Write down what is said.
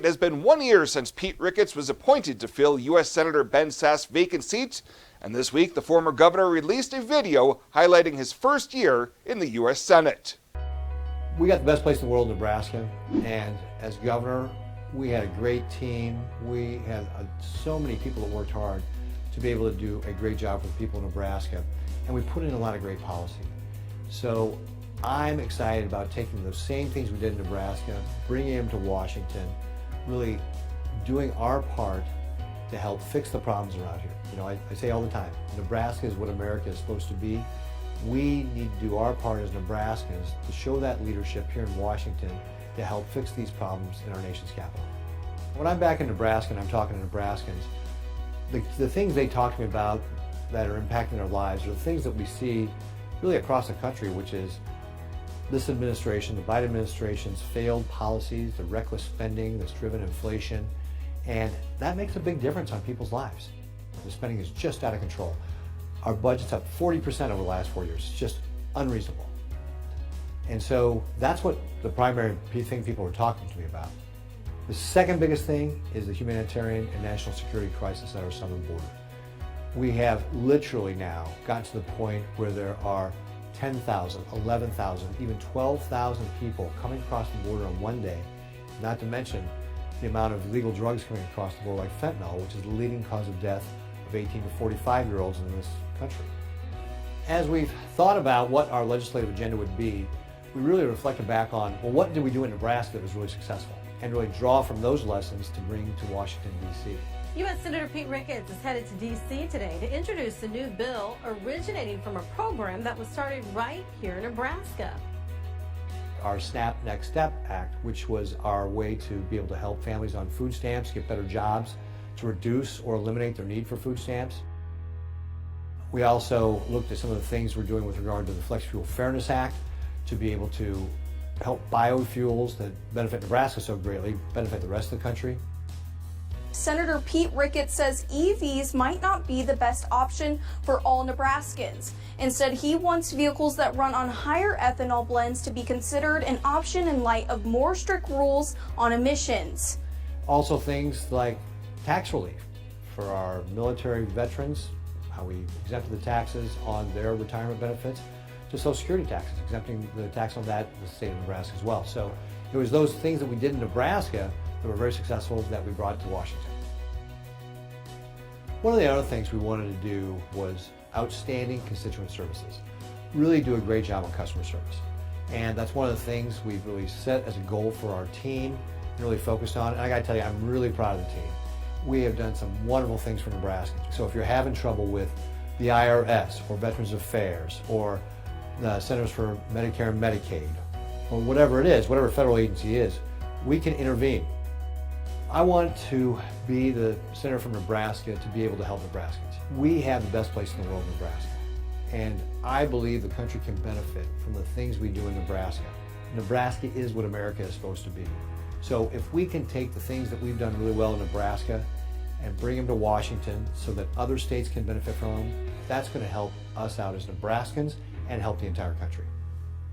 has been 1 year since Pete Ricketts was appointed to fill U.S. Senator Ben Sass's vacant seat, and this week the former governor released a video highlighting his first year in the U.S. Senate. We got the best place in the world, Nebraska, and as governor, we had a great team. We had so many people that worked hard to be able to do a great job for the people of Nebraska, and we put in a lot of great policy. So I'm excited about taking those same things we did in Nebraska, bringing them to Washington, really doing our part to help fix the problems around here. You know, I say all the time, Nebraska is what America is supposed to be. We need to do our part as Nebraskans to show that leadership here in Washington to help fix these problems in our nation's capital. When I'm back in Nebraska and I'm talking to Nebraskans, the things they talk to me about that are impacting their lives are the things that we see really across the country, which is this administration, the Biden administration's failed policies, the reckless spending that's driven inflation, and that makes a big difference on people's lives. The spending is just out of control. Our budget's up 40% over the last 4 years. It's just unreasonable. And so that's what the primary thing people were talking to me about. The second biggest thing is the humanitarian and national security crisis at our southern border. We have literally now gotten to the point where there are 10,000, 11,000, even 12,000 people coming across the border on one day, not to mention the amount of illegal drugs coming across the border like fentanyl, which is the leading cause of death of 18 to 45-year-olds in this country. As we've thought about what our legislative agenda would be, we really reflected back on, well, what did we do in Nebraska that was really successful? And really draw from those lessons to bring to Washington, D.C. U.S. Senator Pete Ricketts is headed to D.C. today to introduce a new bill originating from a program that was started right here in Nebraska. Our SNAP Next Step Act, which was our way to be able to help families on food stamps get better jobs, to reduce or eliminate their need for food stamps. We also looked at some of the things we're doing with regard to the Flex Fuel Fairness Act to be able to help biofuels that benefit Nebraska so greatly benefit the rest of the country. Senator Pete Ricketts says EVs might not be the best option for all Nebraskans. Instead, he wants vehicles that run on higher ethanol blends to be considered an option in light of more strict rules on emissions. Also things like tax relief for our military veterans, how we exempted the taxes on their retirement benefits, to Social Security taxes, exempting the tax on that in the state of Nebraska as well. So it was those things that we did in Nebraska that were very successful that we brought to Washington. One of the other things we wanted to do was outstanding constituent services. Really do a great job on customer service. And that's one of the things we've really set as a goal for our team and really focused on. And I gotta tell you, I'm really proud of the team. We have done some wonderful things for Nebraska. So if you're having trouble with the IRS or Veterans Affairs or the Centers for Medicare and Medicaid, or whatever it is, whatever federal agency is, we can intervene. I want to be the senator from Nebraska to be able to help Nebraskans. We have the best place in the world, Nebraska. And I believe the country can benefit from the things we do in Nebraska. Nebraska is what America is supposed to be. So if we can take the things that we've done really well in Nebraska and bring them to Washington so that other states can benefit from them, that's going to help us out as Nebraskans and help the entire country.